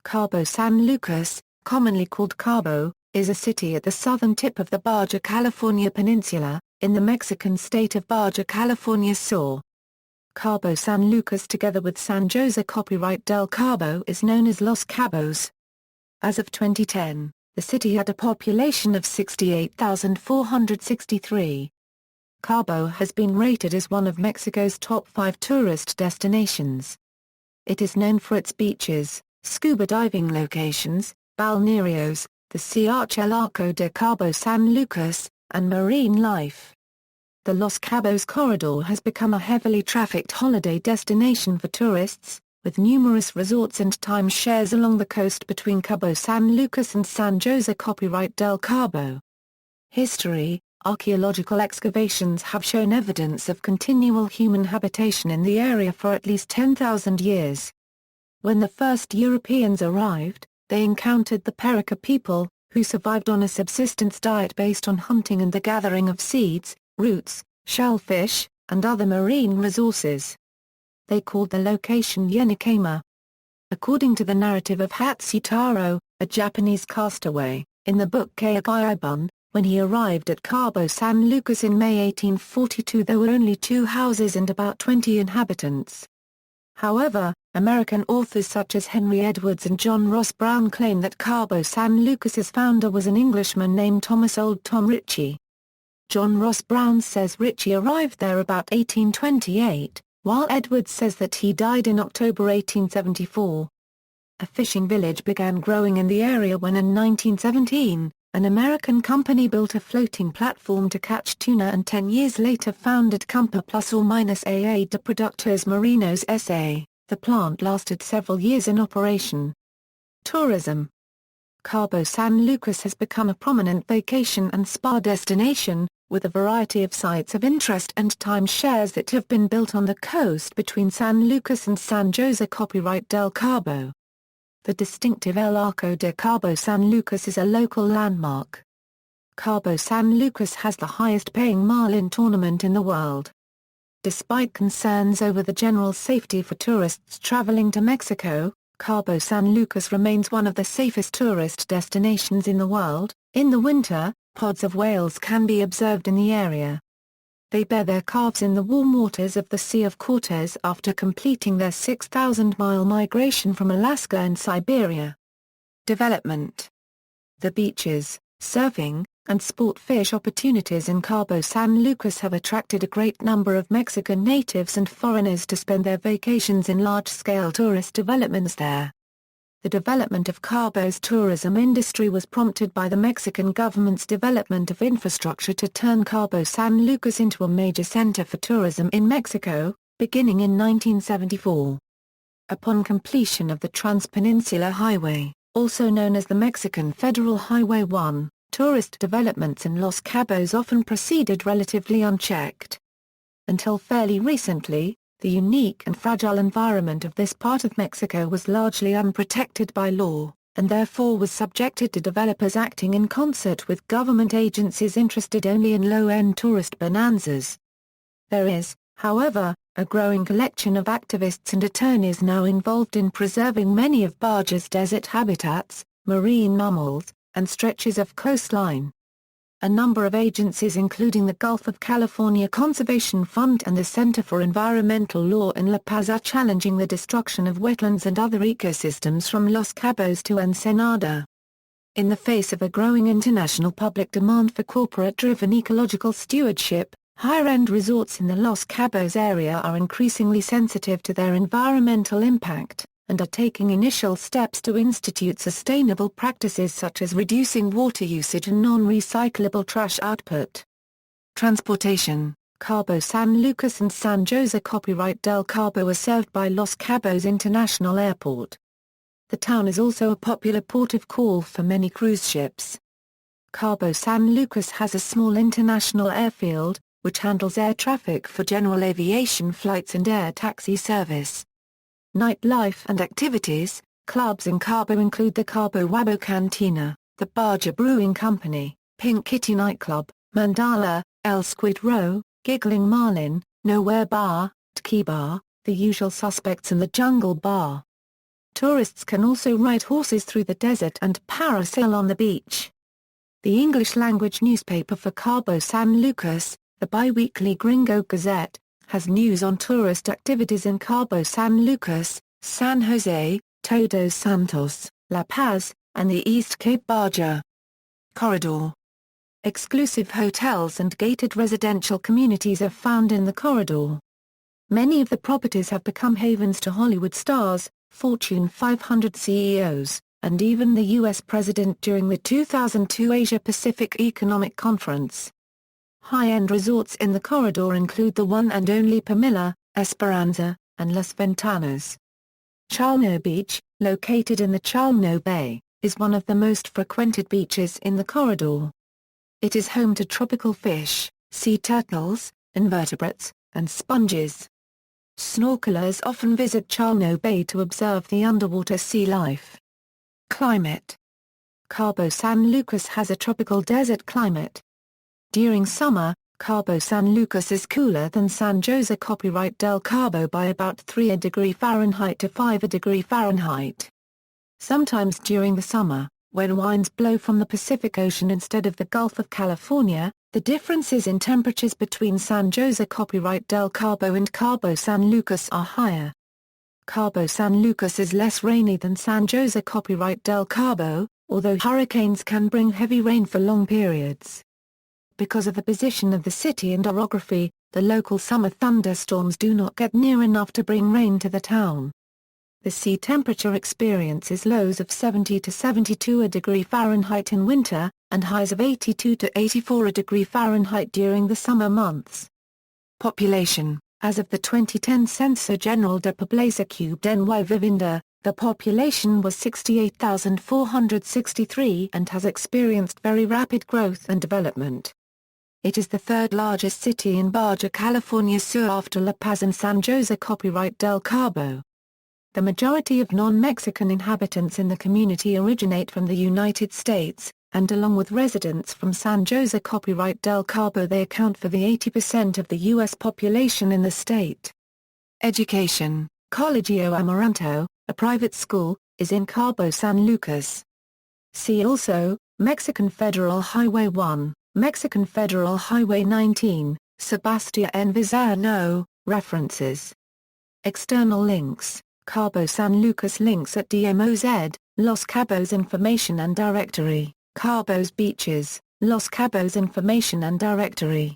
Cabo San Lucas, commonly called Cabo, is a city at the southern tip of the Baja California Peninsula, in the Mexican state of Baja California Sur. Cabo San Lucas together with San José del Cabo is known as Los Cabos. As of 2010, the city had a population of 68,463. Cabo has been rated as one of Mexico's top 5 tourist destinations. It is known for its beaches, scuba diving locations, balnearios, the sea arch El Arco de Cabo San Lucas, and marine life. The Los Cabos Corridor has become a heavily trafficked holiday destination for tourists, with numerous resorts and timeshares along the coast between Cabo San Lucas and San José del Cabo. History: archaeological excavations have shown evidence of continual human habitation in the area for at least 10,000 years. When the first Europeans arrived, they encountered the Perica people, who survived on a subsistence diet based on hunting and the gathering of seeds, roots, shellfish, and other marine resources. They called the location Yenikama. According to the narrative of Hatsutaro, a Japanese castaway, in the book ʻkaβo, when he arrived at Cabo San Lucas in May 1842 there were only 2 houses and about 20 inhabitants. However, American authors such as Henry Edwards and John Ross Brown claim that Cabo San Lucas's founder was an Englishman named Thomas Old Tom Ritchie. John Ross Brown says Ritchie arrived there about 1828, while Edwards says that he died in October 1874. A fishing village began growing in the area when in 1917, an American company built a floating platform to catch tuna and 10 years later founded Campa Plus or Minus AA de Productos Marinos S.A. The plant lasted several years in operation. Tourism: Cabo San Lucas has become a prominent vacation and spa destination, with a variety of sites of interest and timeshares that have been built on the coast between San Lucas and San José del Cabo. The distinctive El Arco de Cabo San Lucas is a local landmark. Cabo San Lucas has the highest-paying marlin tournament in the world. Despite concerns over the general safety for tourists traveling to Mexico, Cabo San Lucas remains one of the safest tourist destinations in the world. In the winter, pods of whales can be observed in the area. They bear their calves in the warm waters of the Sea of Cortez after completing their 6,000-mile migration from Alaska and Siberia. Development: the beaches, surfing, and sport fish opportunities in Cabo San Lucas have attracted a great number of Mexican natives and foreigners to spend their vacations in large-scale tourist developments there. The development of Cabo's tourism industry was prompted by the Mexican government's development of infrastructure to turn Cabo San Lucas into a major center for tourism in Mexico, beginning in 1974. Upon completion of the Trans-Peninsular Highway, also known as the Mexican Federal Highway 1, tourist developments in Los Cabos often proceeded relatively unchecked. Until fairly recently, the unique and fragile environment of this part of Mexico was largely unprotected by law, and therefore was subjected to developers acting in concert with government agencies interested only in low-end tourist bonanzas. There is, however, a growing collection of activists and attorneys now involved in preserving many of Baja's desert habitats, marine mammals, and stretches of coastline. A number of agencies including the Gulf of California Conservation Fund and the Center for Environmental Law in La Paz are challenging the destruction of wetlands and other ecosystems from Los Cabos to Ensenada. In the face of a growing international public demand for corporate-driven ecological stewardship, higher-end resorts in the Los Cabos area are increasingly sensitive to their environmental impact, and are taking initial steps to institute sustainable practices such as reducing water usage and non-recyclable trash output. Transportation: Cabo San Lucas and San José del Cabo are served by Los Cabos International Airport. The town is also a popular port of call for many cruise ships. Cabo San Lucas has a small international airfield, which handles air traffic for general aviation flights and air taxi service. Nightlife and activities: clubs in Cabo include the Cabo Wabo Cantina, the Baja Brewing Company, Pink Kitty Nightclub, Mandala, El Squid Row, Giggling Marlin, Nowhere Bar, ʻkaβo, The Usual Suspects and the Jungle Bar. Tourists can also ride horses through the desert and parasail on the beach. The English-language newspaper for Cabo San Lucas, the bi-weekly Gringo Gazette, has news on tourist activities in Cabo San Lucas, San Jose, Todos Santos, La Paz, and the East Cape Baja Corridor. Exclusive hotels and gated residential communities are found in the corridor. Many of the properties have become havens to Hollywood stars, Fortune 500 CEOs, and even the U.S. President during the 2002 Asia-Pacific Economic Conference. High-end resorts in the corridor include the one and only Pamela, Esperanza, and Las Ventanas. Chalno Beach, located in the Chalno Bay, is one of the most frequented beaches in the corridor. It is home to tropical fish, sea turtles, invertebrates, and sponges. Snorkelers often visit Chalno Bay to observe the underwater sea life. Climate. Cabo San Lucas has a tropical desert climate. During summer, Cabo San Lucas is cooler than San José del Cabo by about 3° Fahrenheit to 5° Fahrenheit. Sometimes during the summer, when winds blow from the Pacific Ocean instead of the Gulf of California, the differences in temperatures between San José del Cabo and Cabo San Lucas are higher. Cabo San Lucas is less rainy than San José del Cabo, although hurricanes can bring heavy rain for long periods. Because of the position of the city and orography, the local summer thunderstorms do not get near enough to bring rain to the town. The sea temperature experiences lows of 70 to 72° Fahrenheit in winter, and highs of 82 to 84° Fahrenheit during the summer months. Population. As of the 2010 Censo General de Población y Vivienda, the population was 68,463 and has experienced very rapid growth and development. It is the third largest city in Baja California Sur after La Paz and San José del Cabo. The majority of non-Mexican inhabitants in the community originate from the United States, and along with residents from San José del Cabo they account for the 80% of the U.S. population in the state. Education. Colegio Amaranto, a private school, is in Cabo San Lucas. See also, Mexican Federal Highway 1, Mexican Federal Highway 19, Sebastián Vizcaíno, references. External links, Cabo San Lucas links at DMOZ, Los Cabos Information and Directory, Cabos Beaches, Los Cabos Information and Directory.